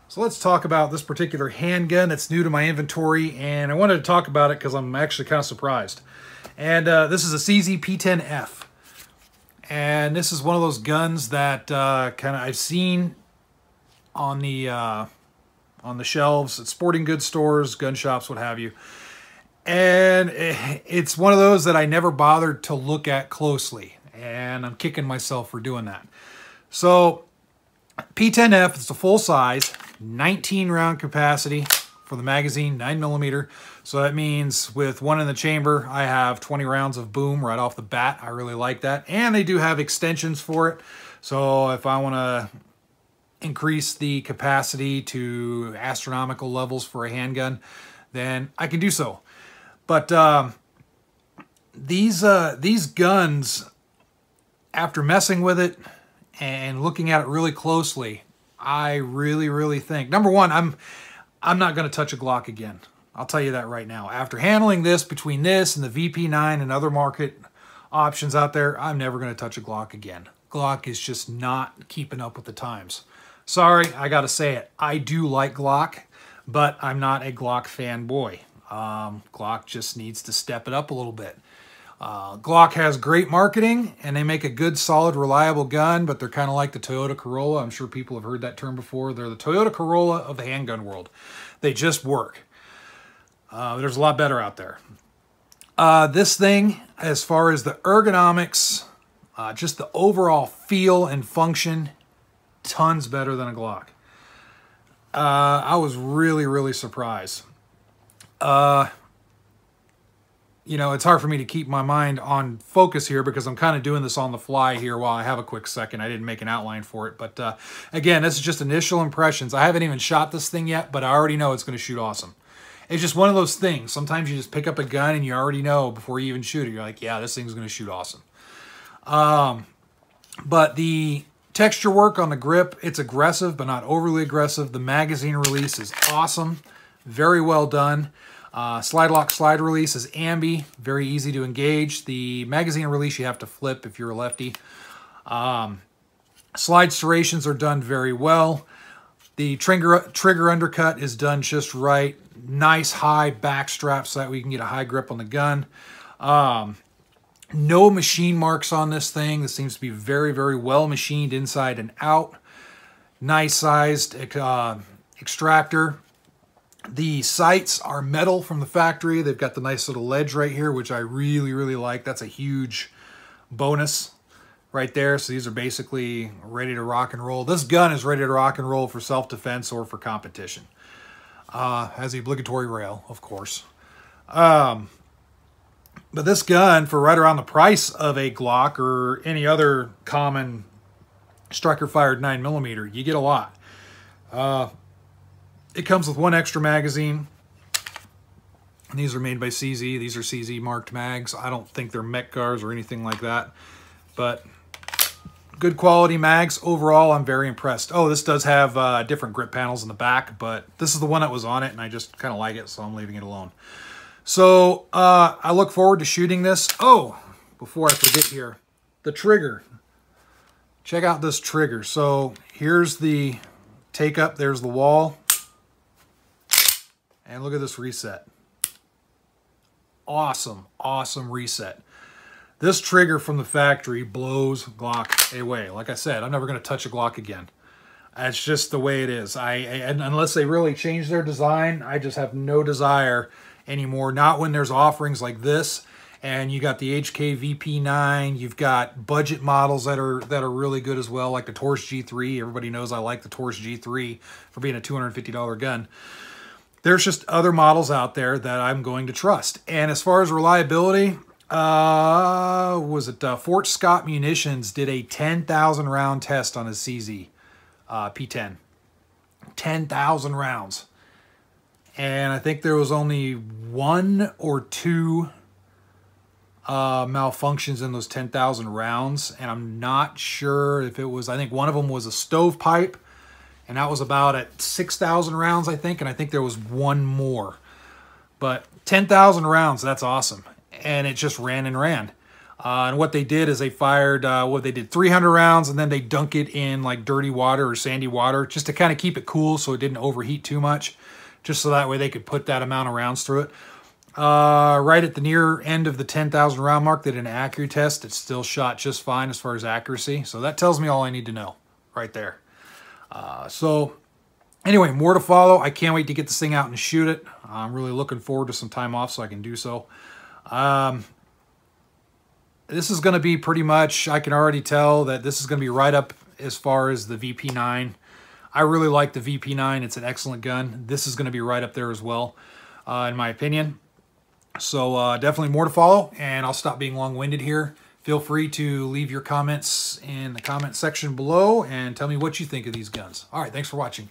So let's talk about this particular handgun that's new to my inventory, and I wanted to talk about it because I'm actually kind of surprised. And this is a CZ P-10F. And this is one of those guns that I've seen on the shelves at sporting goods stores, gun shops, what have you. And it's one of those that I never bothered to look at closely, and I'm kicking myself for doing that. So P-10F is a full size, 19 round capacity for the magazine, 9mm. So that means with one in the chamber, I have 20 rounds of boom right off the bat. I really like that. And they do have extensions for it. So if I want to increase the capacity to astronomical levels for a handgun, then I can do so. But these guns, after messing with it and looking at it really closely, I really think, number one, I'm not going to touch a Glock again. I'll tell you that right now. After handling this, between this and the VP9 and other market options out there, I'm never going to touch a Glock again. Glock is just not keeping up with the times. Sorry, I got to say it. I do like Glock, but I'm not a Glock fanboy. Glock just needs to step it up a little bit. Glock has great marketing, and they make a good, solid, reliable gun, but they're kind of like the Toyota Corolla. I'm sure people have heard that term before. They're the Toyota Corolla of the handgun world. They just work. There's a lot better out there. This thing, as far as the ergonomics, just the overall feel and function, tons better than a Glock. I was really surprised. You know, it's hard for me to keep my mind on focus here because I'm kind of doing this on the fly here while I have a quick second. I didn't make an outline for it. But again, this is just initial impressions. I haven't even shot this thing yet, but I already know it's going to shoot awesome. It's just one of those things. Sometimes you just pick up a gun and you already know before you even shoot it. You're like, yeah, this thing's going to shoot awesome. But the texture work on the grip, it's aggressive, but not overly aggressive. The magazine release is awesome. Very well done. Slide lock, slide release is ambi, very easy to engage. The magazine release you have to flip if you're a lefty. Slide serrations are done very well. The trigger undercut is done just right. Nice high back strap so that we can get a high grip on the gun. No machine marks on this thing. This seems to be very well machined inside and out. Nice sized extractor. The sights are metal from the factory. They've got the nice little ledge right here, which I really like. That's a huge bonus right there. So these are basically ready to rock and roll. This gun is ready to rock and roll for self-defense or for competition. Has the obligatory rail, of course. But this gun, for right around the price of a Glock or any other common striker-fired 9mm, you get a lot. It comes with one extra magazine. These are made by CZ. These are CZ marked mags. I don't think they're Metcars or anything like that. But good quality mags. Overall, I'm very impressed. Oh, this does have different grip panels in the back, but this is the one that was on it, and I just kind of like it, so I'm leaving it alone. So I look forward to shooting this. Oh, before I forget here, the trigger. Check out this trigger. So here's the take up. There's the wall. And look at this reset. Awesome reset. This trigger from the factory blows Glock away. Like I said, I'm never going to touch a Glock again. That's just the way it is. And unless they really change their design, I just have no desire anymore. Not when there's offerings like this. And you got the HK VP9. You've got budget models that are really good as well, like the Torch G3. Everybody knows I like the Torch G3 for being a $250 gun. There's just other models out there that I'm going to trust. And as far as reliability, Fort Scott Munitions did a 10,000 round test on his CZ P10. 10,000 rounds. And I think there was only 1 or 2 malfunctions in those 10,000 rounds. And I'm not sure if it was, I think one of them was a stovepipe. And that was about at 6,000 rounds, I think. And I think there was one more. But 10,000 rounds, that's awesome. And it just ran and ran. And what they did is they fired, they did 300 rounds, and then they dunk it in like dirty water or sandy water just to kind of keep it cool so it didn't overheat too much, just so that way they could put that amount of rounds through it. Right at the near end of the 10,000 round mark, they did an accuracy test. It still shot just fine as far as accuracy. So that tells me all I need to know right there. So anyway, more to follow. I can't wait to get this thing out and shoot it. I'm really looking forward to some time off so I can do so. This is going to be pretty much, I can already tell that this is going to be right up as far as the VP9. I really like the VP9. It's an excellent gun. This is going to be right up there as well, in my opinion. So definitely more to follow, and I'll stop being long-winded here. Feel free to leave your comments in the comment section below and tell me what you think of these guns. All right, thanks for watching.